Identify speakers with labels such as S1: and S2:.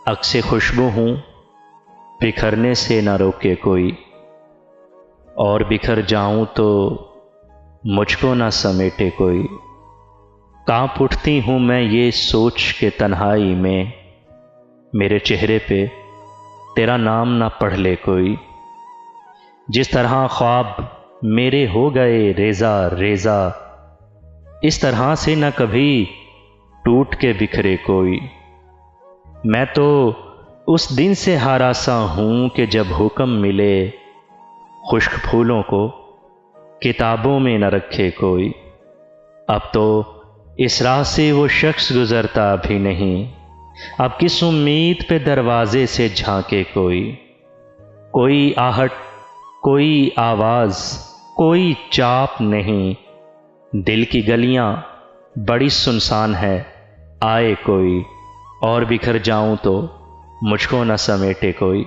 S1: عکس خوشبو ہوں، بکھرنے سے نہ روکے کوئی، اور بکھر جاؤں تو مجھ کو نہ سمیٹے کوئی۔ کانپ اٹھتی ہوں میں یہ سوچ کے تنہائی میں، میرے چہرے پہ تیرا نام نہ پڑھ لے کوئی۔ جس طرح خواب میرے ہو گئے ریزہ ریزہ، اس طرح سے نہ کبھی ٹوٹ کے بکھرے کوئی۔ میں تو اس دن سے ہراساں ہوں کہ جب حکم ملے خشک پھولوں کو کتابوں میں نہ رکھے کوئی۔ اب تو اس راہ سے وہ شخص گزرتا بھی نہیں، اب کس امید پہ دروازے سے جھانکے کوئی۔ کوئی آہٹ، کوئی آواز، کوئی چاپ نہیں، دل کی گلیاں بڑی سنسان ہے، آئے کوئی، اور بکھر جاؤں تو مجھ کو نہ سمیٹے کوئی۔